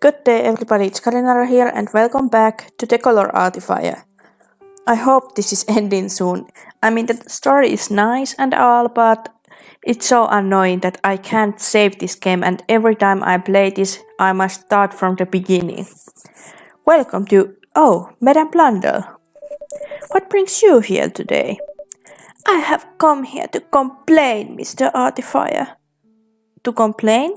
Good day everybody, it's Karinara here and welcome back to the Color Artifier. I hope this is ending soon. I mean the story is nice and all, but it's so annoying that I can't save this game and every time I play this I must start from the beginning. Welcome to... Oh, Madame Blundell. What brings you here today? I have come here to complain, Mr. Artifier. To complain?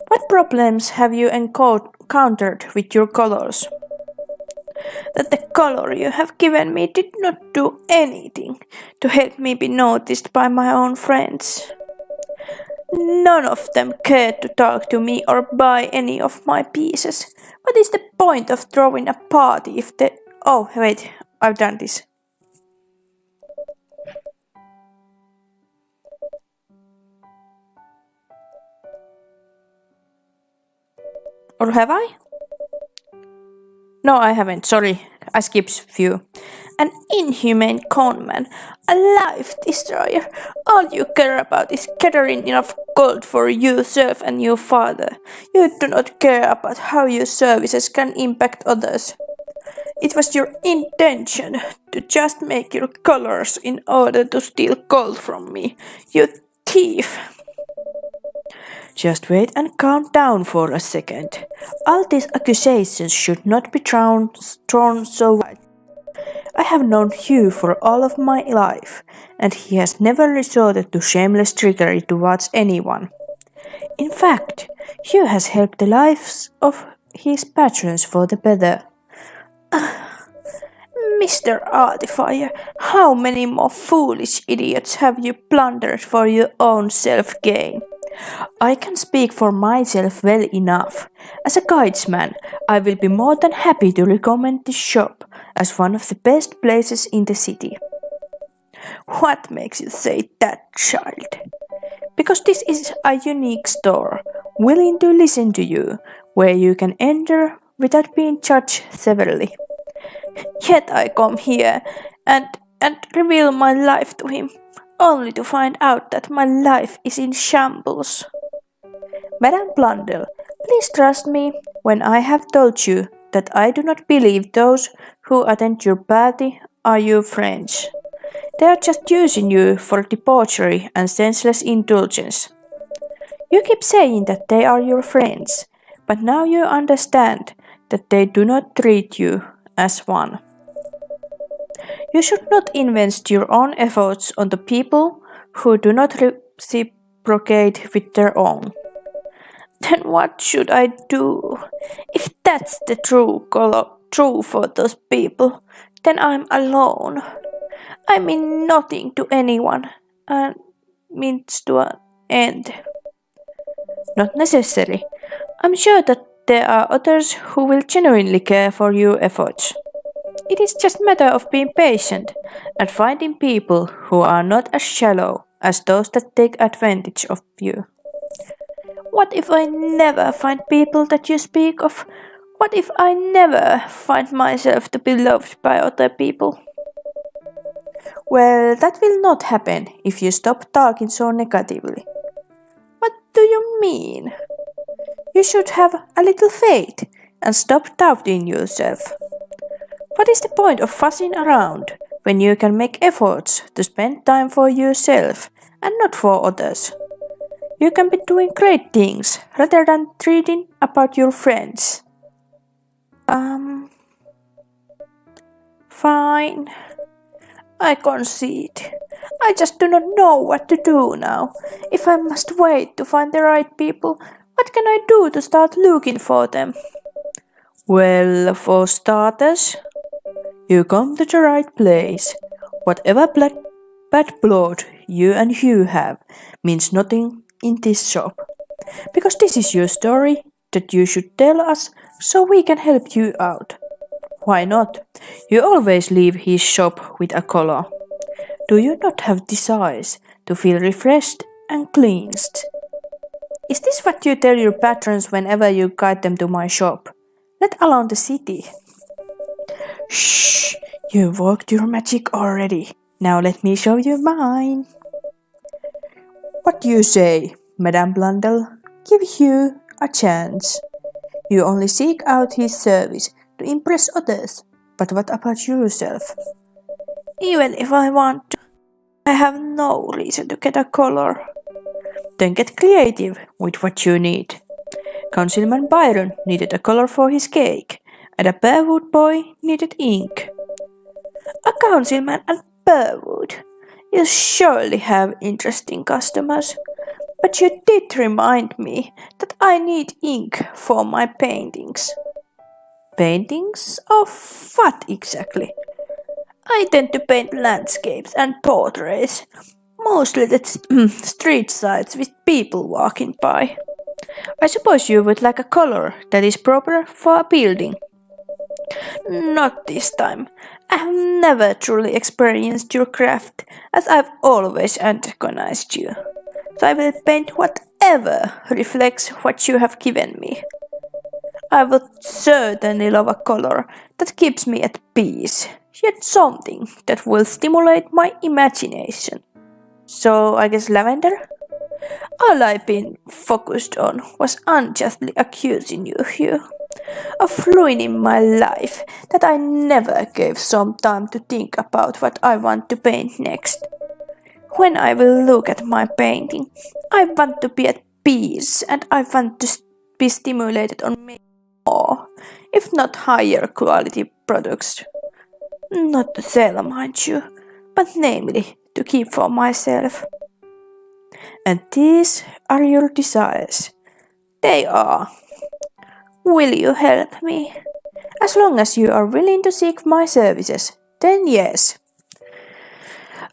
What problems have you encountered with your colors? That the color you have given me did not do anything to help me be noticed by my own friends. None of them cared to talk to me or buy any of my pieces. What is the point of throwing a party if the... Oh, wait, I've done this. Or have I? No, I haven't, sorry, I skipped few. An inhumane conman, a life destroyer. All you care about is gathering enough gold for yourself and your father. You do not care about how your services can impact others. It was your intention to just make your colors in order to steal gold from me, you thief. Just wait and calm down for a second. All these accusations should not be thrown so wide. I have known Hugh for all of my life, and he has never resorted to shameless trickery towards anyone. In fact, Hugh has helped the lives of his patrons for the better. Mr. Artifier, how many more foolish idiots have you plundered for your own self-gain? I can speak for myself well enough. As a guidesman, I will be more than happy to recommend this shop as one of the best places in the city. What makes you say that, child? Because this is a unique store, willing to listen to you, where you can enter without being judged severely. Yet I come here and reveal my life to him, only to find out that my life is in shambles. Madame Blundell, please trust me when I have told you that I do not believe those who attend your party are your friends. They are just using you for debauchery and senseless indulgence. You keep saying that they are your friends, but now you understand that they do not treat you as one. You should not invest your own efforts on the people who do not reciprocate with their own. Then what should I do? If that's the true for those people, then I'm alone. I mean nothing to anyone, and means to an end. Not necessary. I'm sure that there are others who will genuinely care for your efforts. It is just a matter of being patient and finding people who are not as shallow as those that take advantage of you. What if I never find people that you speak of? What if I never find myself to be loved by other people? Well, that will not happen if you stop talking so negatively. What do you mean? You should have a little faith and stop doubting yourself. What is the point of fussing around when you can make efforts to spend time for yourself and not for others? You can be doing great things rather than treating about your friends. Fine. I concede. I just do not know what to do now. If I must wait to find the right people, what can I do to start looking for them? Well, for starters, you come to the right place. Whatever bad blood you and Hugh have means nothing in this shop. Because this is your story that you should tell us so we can help you out. Why not? You always leave his shop with a color. Do you not have desires to feel refreshed and cleansed? Is this what you tell your patrons whenever you guide them to my shop? Let alone the city. Shh! You worked your magic already. Now let me show you mine. What do you say, Madame Blundell? Give Hugh a chance. You only seek out his service to impress others. But what about yourself? Even if I want to, I have no reason to get a color. Then get creative with what you need. Councilman Byron needed a color for his cake, and a Bearwood boy needed ink. A councilman and Bearwood. You surely have interesting customers. But you did remind me that I need ink for my paintings. Paintings of what exactly? I tend to paint landscapes and portraits, mostly the street sides with people walking by. I suppose you would like a color that is proper for a building. Not this time. I have never truly experienced your craft, as I've always antagonized you. So I will paint whatever reflects what you have given me. I would certainly love a color that keeps me at peace, yet something that will stimulate my imagination. So I guess lavender? All I've been focused on was unjustly accusing you, Hugh, of ruining my life, that I never gave some time to think about what I want to paint next. When I will look at my painting, I want to be at peace and I want to be stimulated on making more, if not higher quality products. Not to sell, mind you, but namely to keep for myself. And these are your desires. They are. Will you help me? As long as you are willing to seek my services, then yes.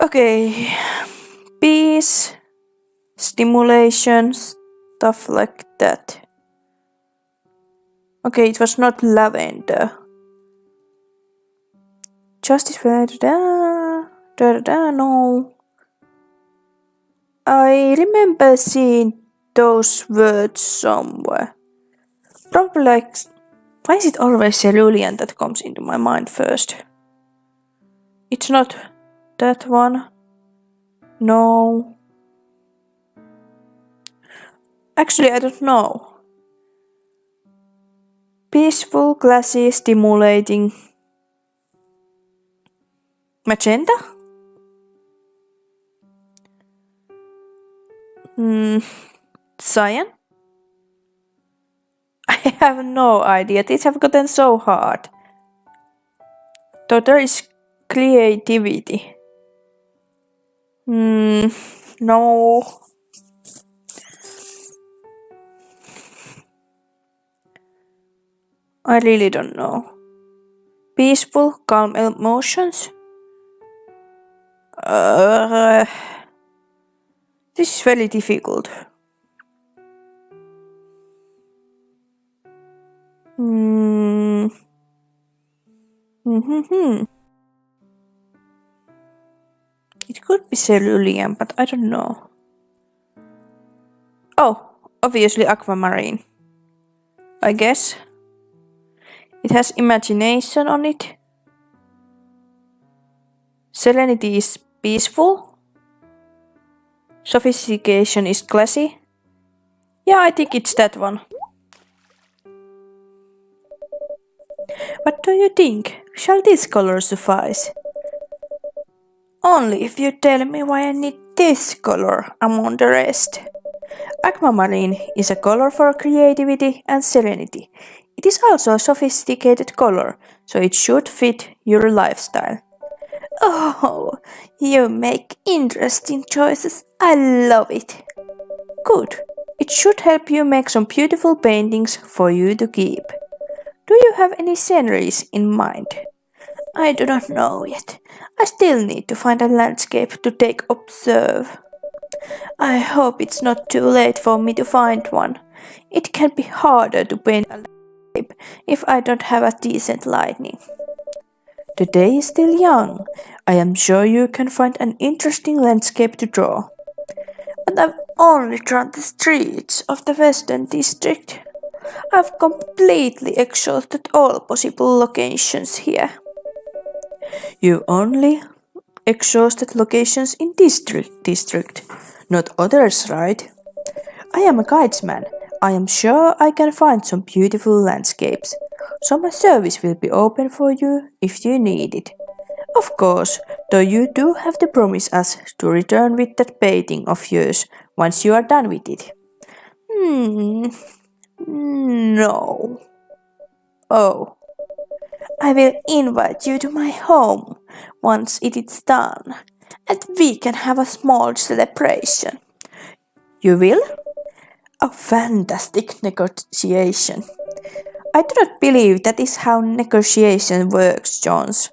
Okay. Peace, stimulation, stuff like that. Okay, it was not lavender. Justice, no. I remember seeing those words somewhere. Probably like, why is it always cerulean that comes into my mind first? It's not that one. No. Actually, I don't know. Peaceful, glassy, stimulating. Magenta? Cyan? I have no idea. These have gotten so hard. Though there is creativity. No. I really don't know. Peaceful, calm emotions? This is very difficult. It could be cerulean, but I don't know. Oh, obviously aquamarine. I guess. It has imagination on it. Serenity is peaceful. Sophistication is classy. Yeah, I think it's that one. What do you think? Shall this color suffice? Only if you tell me why I need this color among the rest. Aquamarine is a color for creativity and serenity. It is also a sophisticated color, so it should fit your lifestyle. Oh, you make interesting choices. I love it. Good. It should help you make some beautiful paintings for you to keep. Do you have any sceneries in mind? I do not know yet. I still need to find a landscape to take observe. I hope it's not too late for me to find one. It can be harder to paint a landscape if I don't have a decent lighting. The day is still young. I am sure you can find an interesting landscape to draw. But I've only drawn the streets of the Western District. I've completely exhausted all possible locations here. You only exhausted locations in district, not others, right? I am a guidesman. I am sure I can find some beautiful landscapes, so my service will be open for you if you need it. Of course, though you do have to promise us to return with that painting of yours once you are done with it. No. Oh, I will invite you to my home once it is done, and we can have a small celebration. You will? A fantastic negotiation. I do not believe that is how negotiation works, Jones.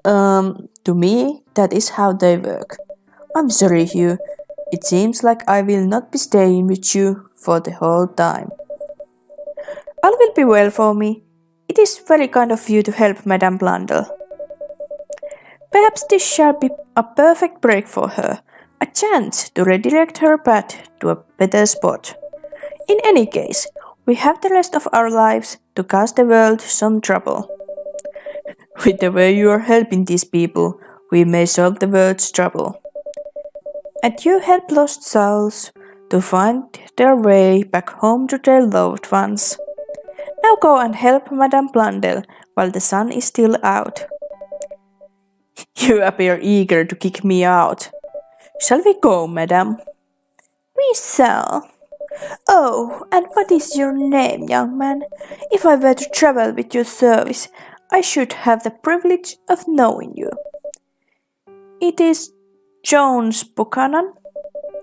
To me, that is how they work. I'm sorry, Hugh. It seems like I will not be staying with you for the whole time. All will be well for me. It is very kind of you to help Madame Blundell. Perhaps this shall be a perfect break for her, a chance to redirect her path to a better spot. In any case, we have the rest of our lives to cause the world some trouble. With the way you are helping these people, we may solve the world's trouble. And you help lost souls to find their way back home to their loved ones. Now go and help Madame Blundell while the sun is still out. You appear eager to kick me out. Shall we go, madam? We shall. Oh, and what is your name, young man? If I were to travel with your service, I should have the privilege of knowing you. It is Jones Buchanan,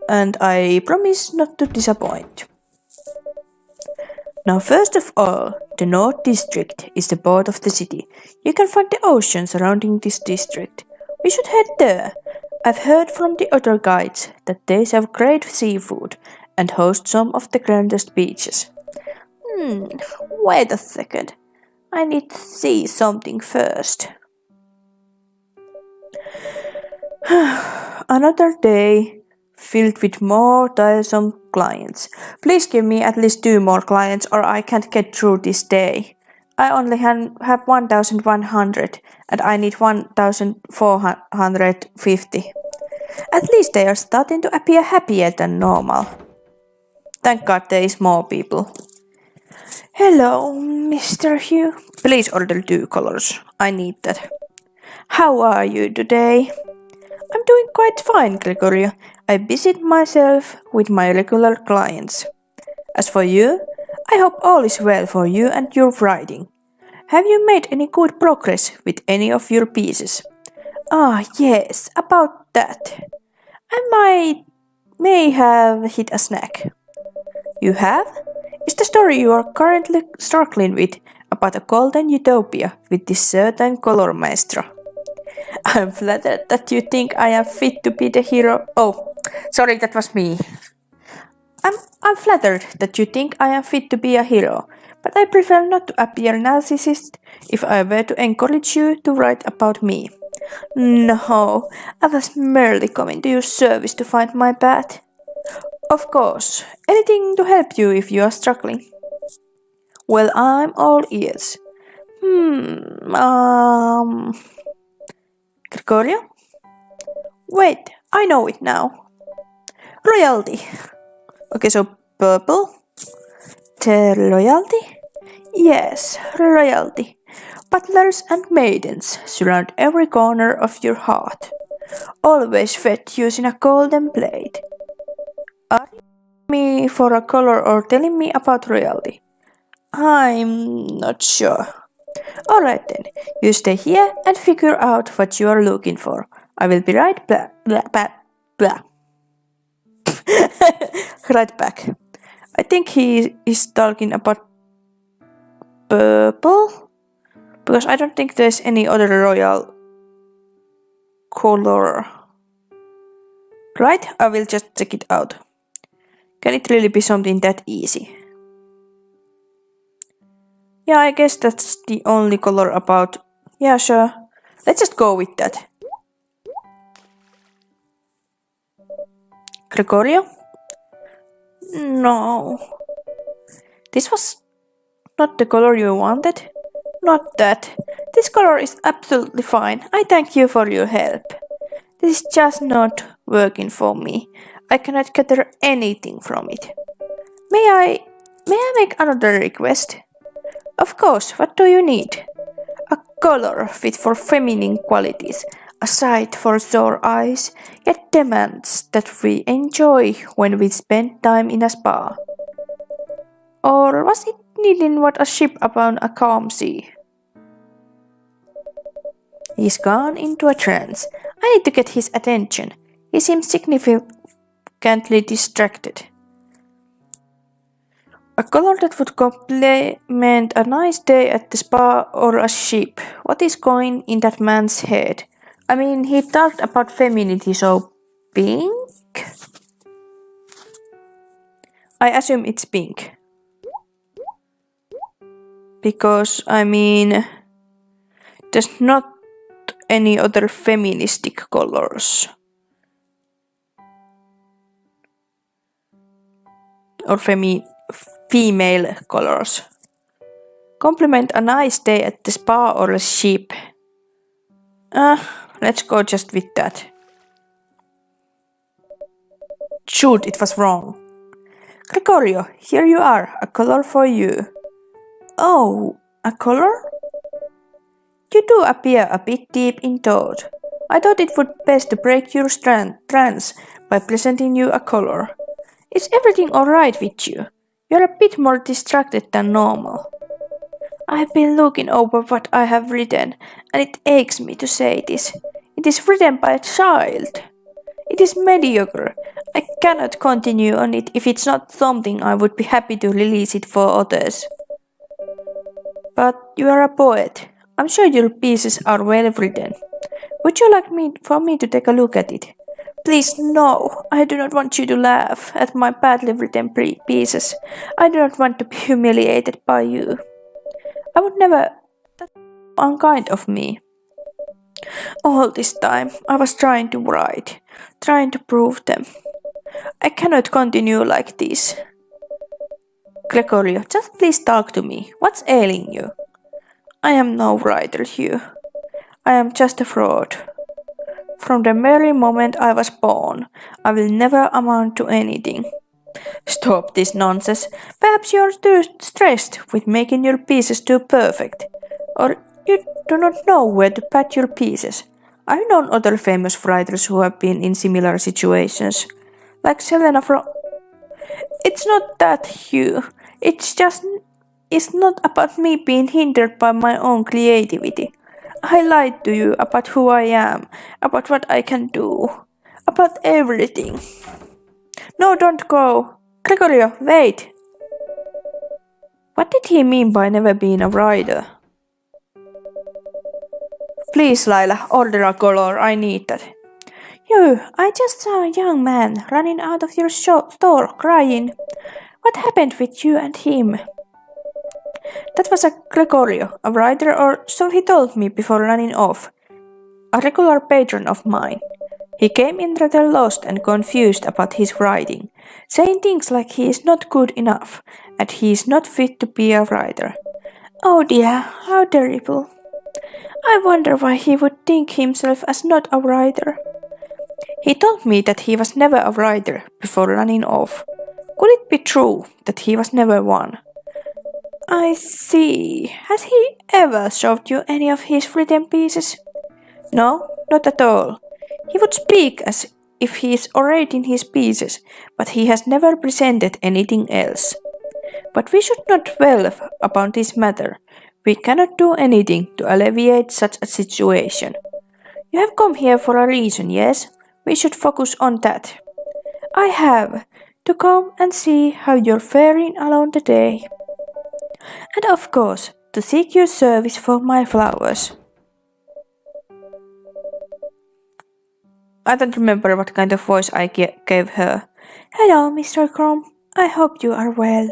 and I promise not to disappoint. Now, first of all, the North District is the port of the city. You can find the ocean surrounding this district. We should head there. I've heard from the other guides that they serve great seafood and host some of the grandest beaches. Wait a second. I need to see something first. Another day filled with more tiresome clients. Please give me at least 2 more clients or I can't get through this day. I only have 1,100 and I need 1,450. At least they are starting to appear happier than normal. Thank God there is more people. Hello, Mr. Hugh. Please order 2 colors. I need that. How are you today? I'm doing quite fine, Gregoria. I busied myself with my regular clients. As for you, I hope all is well for you and your writing. Have you made any good progress with any of your pieces? Yes, about that. I may have hit a snag. You have? Is the story you are currently struggling with about a golden utopia with this certain color maestro? I'm flattered that you think I am fit to be the hero. Oh, sorry, that was me. I'm flattered that you think I am fit to be a hero, but I prefer not to appear narcissist if I were to encourage you to write about me. No, I was merely coming to your service to find my path. Of course, anything to help you if you are struggling. Well, I'm all ears. Gregoria? Wait, I know it now. Royalty. Okay, so purple. Royalty? Yes, royalty. Butlers and maidens surround every corner of your heart, always fed using a golden plate. Are you asking me for a color or telling me about royalty? I'm not sure. Alright then, you stay here and figure out what you are looking for. I will be right back. Right back. I think he is talking about purple, because I don't think there's any other royal color. Right? I will just check it out. Can it really be something that easy? Yeah, I guess that's the only color about. Yeah, sure. Let's just go with that. Gregorio? No. This was not the color you wanted? Not that. This color is absolutely fine. I thank you for your help. This is just not working for me. I cannot gather anything from it. May I May I make another request? Of course, what do you need? A color fit for feminine qualities, a sight for sore eyes, yet demands that we enjoy when we spend time in a spa. Or was it needing what a ship upon a calm sea? He's gone into a trance. I need to get his attention. He seems significantly distracted. A color that would complement a nice day at the spa or a ship. What is going in that man's head? I mean, he talked about femininity, so pink? I assume it's pink. Because, I mean, there's not any other feministic colors. Or female colors. Compliment a nice day at the spa or a ship. Let's go just with that. Shoot, it was wrong. Gregorio, here you are, a color for you. Oh, a color? You do appear a bit deep in thought. I thought it would best to break your trance by presenting you a color. Is everything alright with you? You're a bit more distracted than normal. I've been looking over what I have written, and it aches me to say this. It is written by a child. It is mediocre. I cannot continue on it if it's not something I would be happy to release it for others. But you are a poet. I'm sure your pieces are well written. Would you like for me to take a look at it? Please, no. I do not want you to laugh at my badly written pieces. I do not want to be humiliated by you. I would never. That's unkind of me. All this time, I was trying to write, trying to prove them. I cannot continue like this. Gregorio, just please talk to me. What's ailing you? I am no writer, Hugh. I am just a fraud. From the very moment I was born, I will never amount to anything. Stop this nonsense. Perhaps you are too stressed with making your pieces too perfect. Or you do not know where to pat your pieces. I've known other famous writers who have been in similar situations. Like Selena from... It's not that, Hugh. It's not about me being hindered by my own creativity. I lied to you about who I am, about what I can do, about everything. No, don't go. Gregorio, wait. What did he mean by never being a writer? Please, Lila, order a color. I need that. You, I just saw a young man running out of your store crying. What happened with you and him? That was a Gregorio, a writer, or so he told me before running off. A regular patron of mine. He came in rather lost and confused about his writing, saying things like he is not good enough and he is not fit to be a writer. Oh dear, how terrible. I wonder why he would think himself as not a writer. He told me that he was never a writer before running off. Could it be true that he was never one? I see. Has he ever showed you any of his written pieces? No, not at all. He would speak as if he is orating his pieces, but he has never presented anything else. But we should not dwell upon this matter. We cannot do anything to alleviate such a situation. You have come here for a reason, yes? We should focus on that. I have, to come and see how you're faring along the day. And of course, to seek your service for my flowers. I don't remember what kind of voice I gave her. Hello, Mr. Crumb. I hope you are well.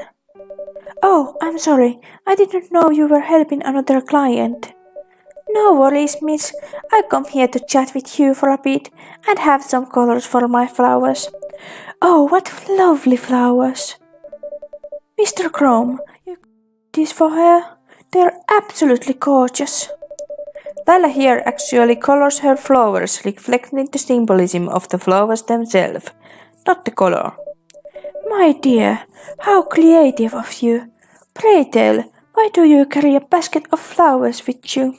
Oh, I'm sorry. I didn't know you were helping another client. No worries, miss. I come here to chat with you for a bit and have some colors for my flowers. Oh, what lovely flowers. Mr. Crumb, you got these for her? They're absolutely gorgeous. Lila here actually colors her flowers, reflecting the symbolism of the flowers themselves, not the color. My dear, how creative of you. Pray tell, why do you carry a basket of flowers with you?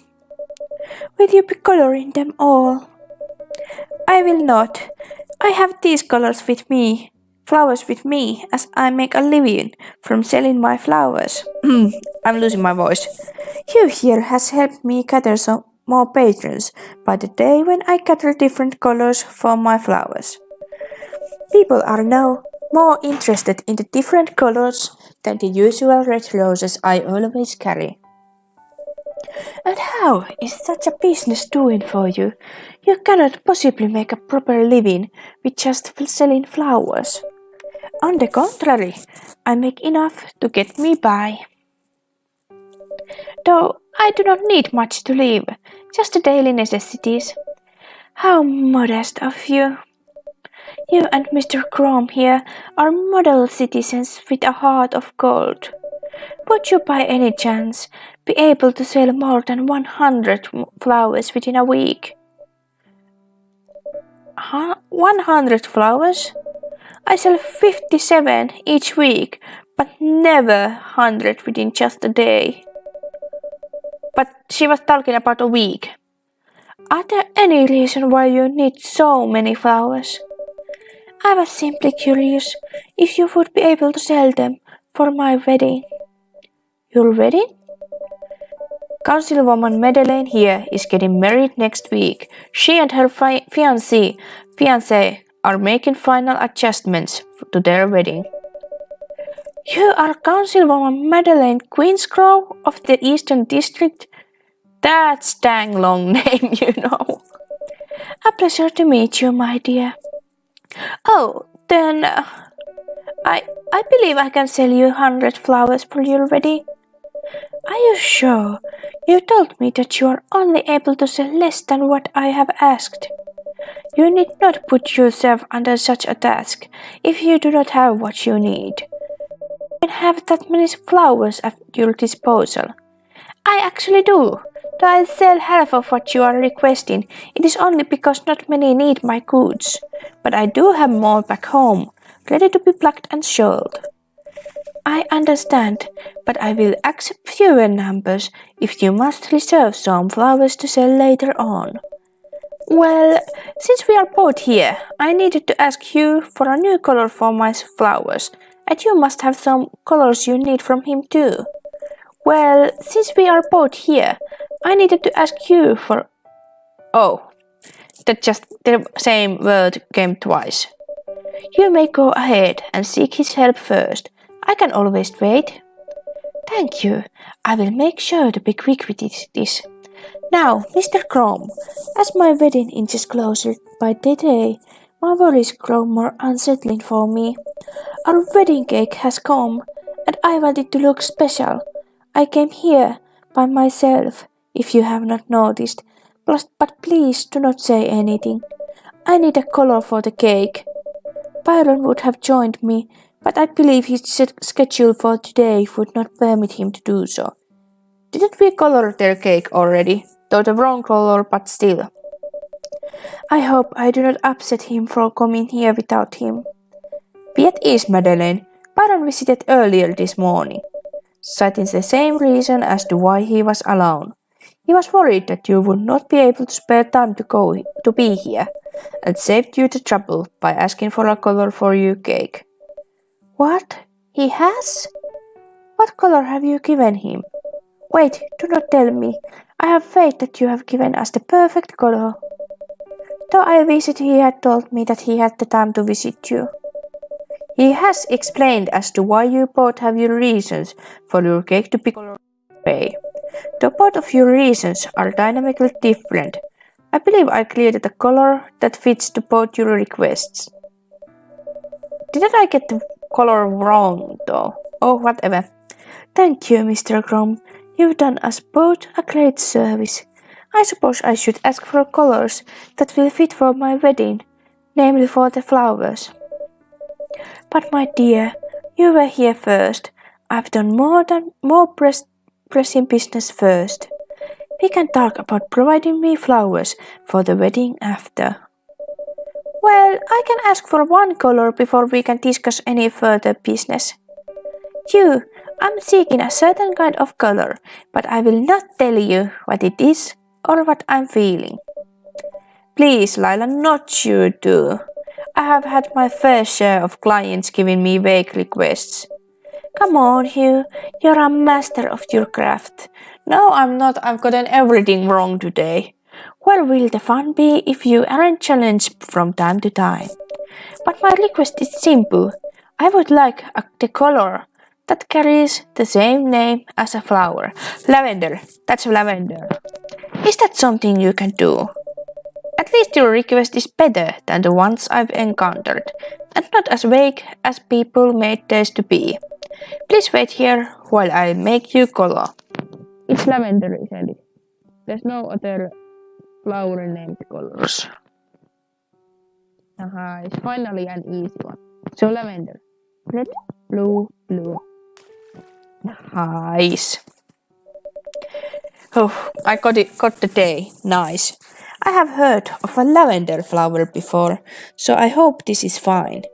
Will you be coloring them all? I will not. I have these flowers with me, as I make a living from selling my flowers. I'm losing my voice. You here has helped me gather some more patrons by the day when I gather different colors for my flowers. People are now more interested in the different colors than the usual red roses I always carry. And how is such a business doing for you? You cannot possibly make a proper living with just selling flowers. On the contrary, I make enough to get me by. Though I do not need much to live, just the daily necessities. How modest of you. You and Mr. Chrome here are model citizens with a heart of gold. Would you by any chance be able to sell more than 100 flowers within a week? 100 flowers? I sell 57 each week, but never 100 within just a day. But she was talking about a week. Are there any reason why you need so many flowers? I was simply curious if you would be able to sell them for my wedding. Your wedding? Councilwoman Madeleine here is getting married next week. She and her fiancé are making final adjustments to their wedding. You are Councilwoman Madeleine Queensgrove of the Eastern District? That's dang long name, you know. A pleasure to meet you, my dear. Oh, then I believe I can sell you 100 flowers for your wedding. Are you sure? You told me that you are only able to sell less than what I have asked. You need not put yourself under such a task if you do not have what you need. You can have that many flowers at your disposal. I actually do. Though I sell half of what you are requesting, it is only because not many need my goods. But I do have more back home, ready to be plucked and sold. I understand, but I will accept fewer numbers if you must reserve some flowers to sell later on. Well, since we are both here, I needed to ask you for a new color for my flowers, and you must have some colors you need from him too. Well, since we are both here, I needed to ask you for... Oh, that just the same word came twice. You may go ahead and seek his help first. I can always wait. Thank you. I will make sure to be quick with this. Now, Mr. Chrome, as my wedding inches closer by the day, my worries grow more unsettling for me. Our wedding cake has come, and I want it to look special. I came here by myself, if you have not noticed, but please do not say anything. I need a color for the cake. Byron would have joined me, but I believe his schedule for today would not permit him to do so. Didn't we color their cake already? Though the wrong color, but still. I hope I do not upset him for coming here without him. Be at ease, Madeleine. Byron visited earlier this morning, citing the same reason as to why he was alone. He was worried that you would not be able to spare time to be here, and saved you the trouble by asking for a color for your cake. What? He has? What color have you given him? Wait, do not tell me. I have faith that you have given us the perfect color. Though I wished he had told me that he had the time to visit you. He has explained as to why you both have your reasons for your cake to be colored gray. Though both of your reasons are dynamically different, I believe I created a color that fits to both your requests. Didn't I get the color wrong though? Oh, whatever. Thank you, Mr. Grom. You've done us both a great service. I suppose I should ask for colors that will fit for my wedding, namely for the flowers. But my dear, you were here first. I've done more pressing business first. We can talk about providing me flowers for the wedding after. Well, I can ask for one color before we can discuss any further business. I'm seeking a certain kind of color, but I will not tell you what it is or what I'm feeling. Please, Lila, not you too. I have had my fair share of clients giving me vague requests. Come on, Hugh, you're a master of your craft. No, I'm not. I've gotten everything wrong today. Where will the fun be if you aren't challenged from time to time? But my request is simple. I would like the color that carries the same name as a flower. Lavender. That's lavender. Is that something you can do? At least your request is better than the ones I've encountered, and not as vague as people made theirs to be. Please wait here while I make you color. It's lavender, isn't it? There's no other flower named colors. It's finally an easy one. So lavender. Red, blue, blue. Nice. Oh, I got the day. Nice. I have heard of a lavender flower before, so I hope this is fine.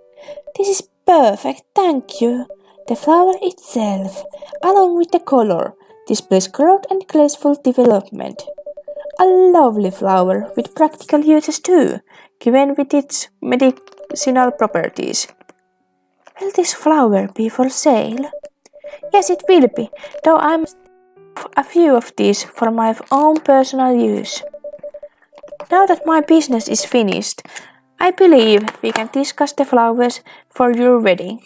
This is perfect, thank you. The flower itself, along with the color, displays growth and graceful development. A lovely flower with practical uses too, given with its medicinal properties. Will this flower be for sale? Yes, it will be, though I'm a few of these for my own personal use. Now that my business is finished, I believe we can discuss the flowers for your wedding.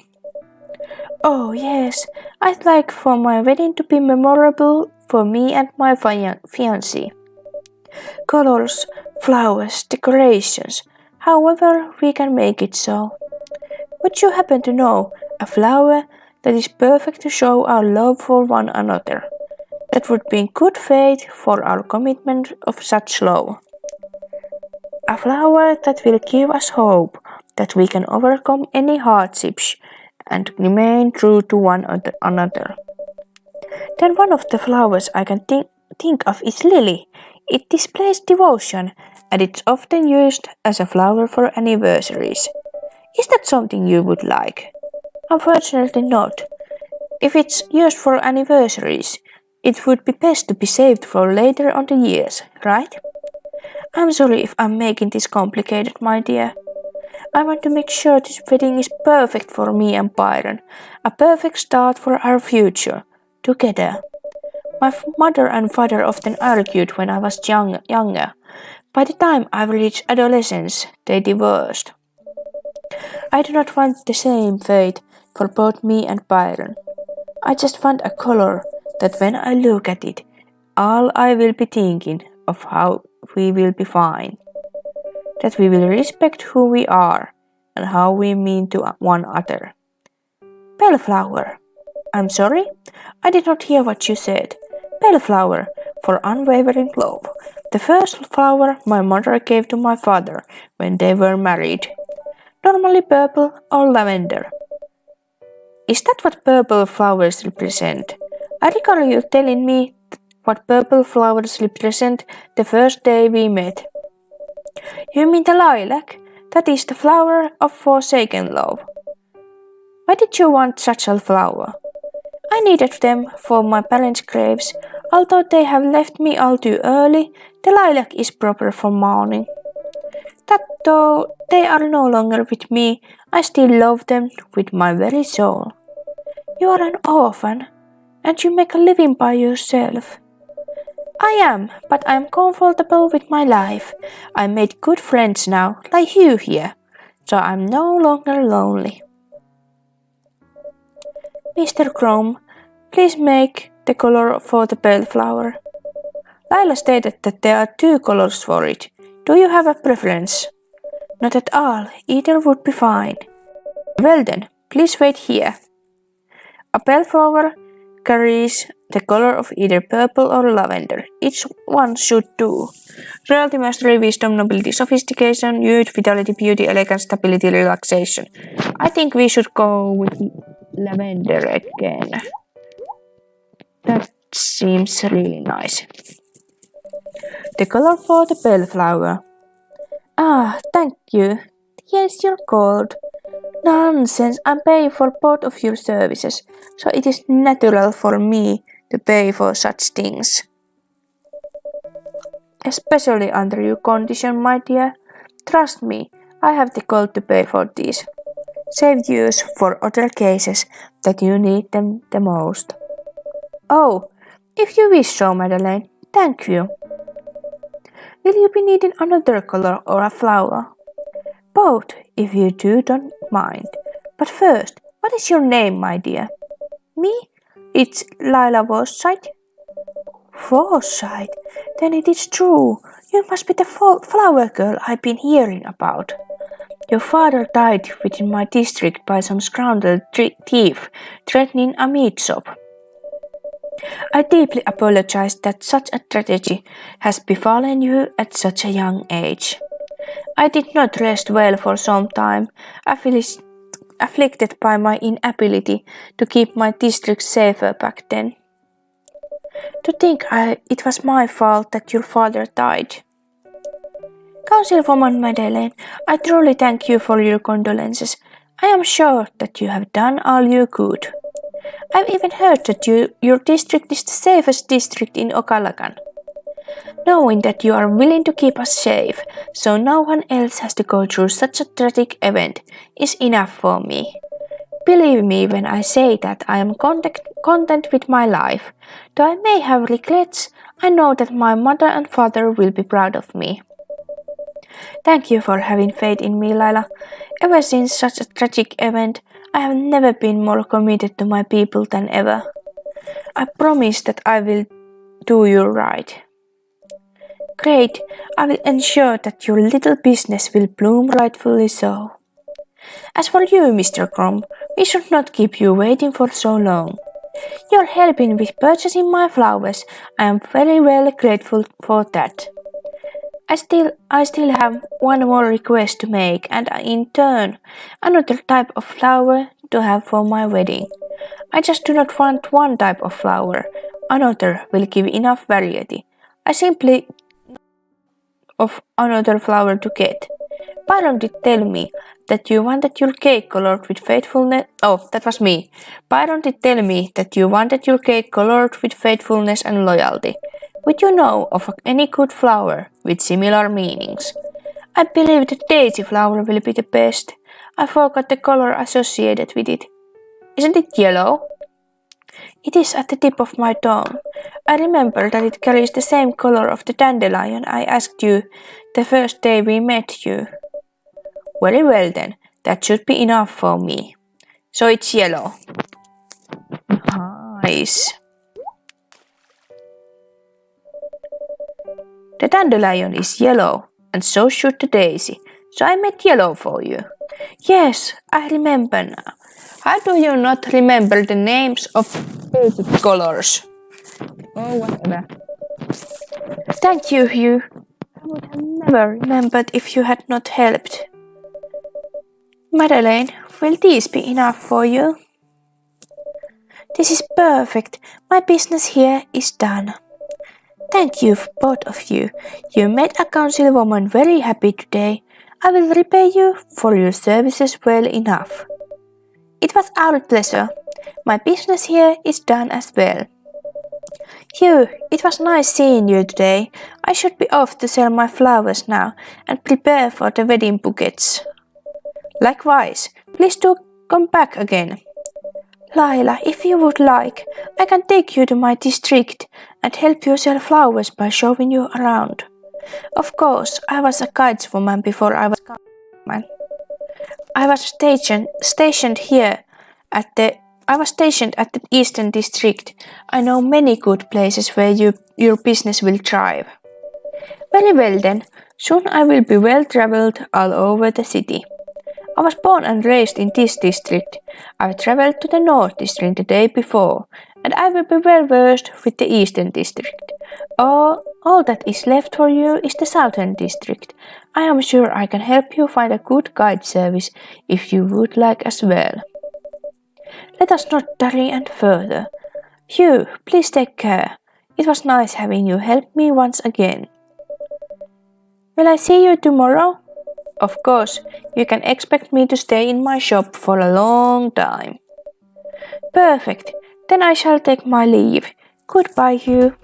Oh yes, I'd like for my wedding to be memorable for me and my fiancé. Colors, flowers, decorations, however we can make it so. Would you happen to know a flower that is perfect to show our love for one another? That would be in good faith for our commitment of such love. A flower that will give us hope that we can overcome any hardships and remain true to one another. Then one of the flowers I can think of is lily. It displays devotion and it's often used as a flower for anniversaries. Is that something you would like? Unfortunately not. If it's used for anniversaries, it would be best to be saved for later on the years, right? I'm sorry if I'm making this complicated, my dear. I want to make sure this wedding is perfect for me and Byron, a perfect start for our future, together. My mother and father often argued when I was younger. By the time I reached adolescence, they divorced. I do not want the same fate for both me and Byron. I just want a color that when I look at it, all I will be thinking of how we will be fine. That we will respect who we are and how we mean to one another. Bellflower. I'm sorry, I did not hear what you said. Bellflower, for unwavering love. The first flower my mother gave to my father when they were married. Normally purple or lavender. Is that what purple flowers represent? I recall you telling me what purple flowers represent the first day we met. You mean the lilac? That is the flower of forsaken love. Why did you want such a flower? I needed them for my parents' graves. Although they have left me all too early, the lilac is proper for mourning. That though they are no longer with me, I still love them with my very soul. You are an orphan, and you make a living by yourself. I am, but I am comfortable with my life. I made good friends now, like you here, so I'm no longer lonely. Mr. Chrome, please make the color for the bellflower. Lila stated that there are two colors for it. Do you have a preference? Not at all, either would be fine. Well then, please wait here. A bellflower carries the color of either purple or lavender. Each one should do. Royalty, mastery, wisdom, nobility, sophistication, youth, vitality, beauty, elegance, stability, relaxation. I think we should go with lavender again. That seems really nice. The color for the bellflower. Ah, thank you. Yes, you're cold. Nonsense, I'm paying for both of your services, so it is natural for me to pay for such things. Especially under your condition, my dear. Trust me, I have the gold to pay for these. Save use for other cases that you need them the most. Oh, if you wish so, Madeleine, thank you. Will you be needing another color or a flower? Both, if you don't mind. But first, what is your name, my dear? Me? It's Lila Forsyth. Forsyth? Then it is true. You must be the flower girl I've been hearing about. Your father died within my district by some scoundrel thief threatening a meat shop. I deeply apologize that such a tragedy has befallen you at such a young age. I did not rest well for some time, afflicted by my inability to keep my district safer back then. To think it was my fault that your father died. Councilwoman Madeleine, I truly thank you for your condolences. I am sure that you have done all you could. I've even heard that your district is the safest district in Okalagan. Knowing that you are willing to keep us safe, so no one else has to go through such a tragic event, is enough for me. Believe me when I say that I am content with my life. Though I may have regrets, I know that my mother and father will be proud of me. Thank you for having faith in me, Lila. Ever since such a tragic event, I have never been more committed to my people than ever. I promise that I will do you right. Great, I will ensure that your little business will bloom rightfully so. As for you, Mr. Crumb, we should not keep you waiting for so long. You're helping with purchasing my flowers. I am very well grateful for that. I still have one more request to make, and in turn, another type of flower to have for my wedding. I just do not want one type of flower. Another will give enough variety. I simply of another flower to get. Byron did tell me that you wanted your cake colored with faithfulness. Oh, that was me. Byron did tell me that you wanted your cake colored with faithfulness and loyalty. Would you know of any good flower with similar meanings? I believe the daisy flower will be the best. I forgot the color associated with it. Isn't it yellow? It is at the tip of my tongue. I remember that it carries the same color of the dandelion I asked you the first day we met you. Very well then, that should be enough for me. So it's yellow. Nice. The dandelion is yellow, and so should the daisy. So I made yellow for you. Yes, I remember now. How do you not remember the names of basic colors? Oh, whatever. Thank you, Hugh. I would have never remembered if you had not helped. Madeleine, will these be enough for you? This is perfect. My business here is done. Thank you, both of you. You made a councilwoman very happy today. I will repay you for your services well enough. It was our pleasure. My business here is done as well. Hugh, it was nice seeing you today. I should be off to sell my flowers now and prepare for the wedding bouquets. Likewise, please do come back again. Lila, if you would like, I can take you to my district and help you sell flowers by showing you around. Of course, I was a guideswoman before I was councilwoman. I was stationed at the Eastern District. I know many good places where your business will thrive. Very well then, soon I will be well travelled all over the city. I was born and raised in this district. I travelled to the North District the day before, and I will be well versed with the Eastern District. All that is left for you is the Southern District. I am sure I can help you find a good guide service if you would like as well. Let us not tarry any further. Hugh, please take care. It was nice having you help me once again. Will I see you tomorrow? Of course, you can expect me to stay in my shop for a long time. Perfect. Then I shall take my leave. Goodbye, you.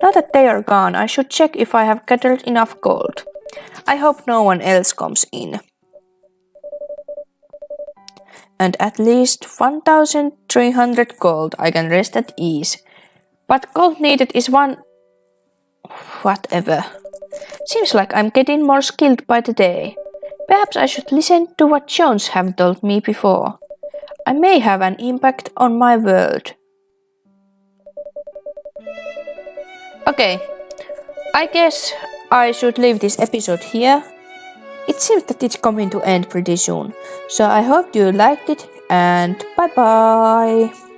Now that they are gone, I should check if I have gathered enough gold. I hope no one else comes in. And at least 1,300 gold I can rest at ease. But gold needed is one... whatever. Seems like I'm getting more skilled by the day. Perhaps I should listen to what Jones have told me before. I may have an impact on my world. Okay, I guess I should leave this episode here. It seems that it's coming to end pretty soon. So I hope you liked it and bye bye.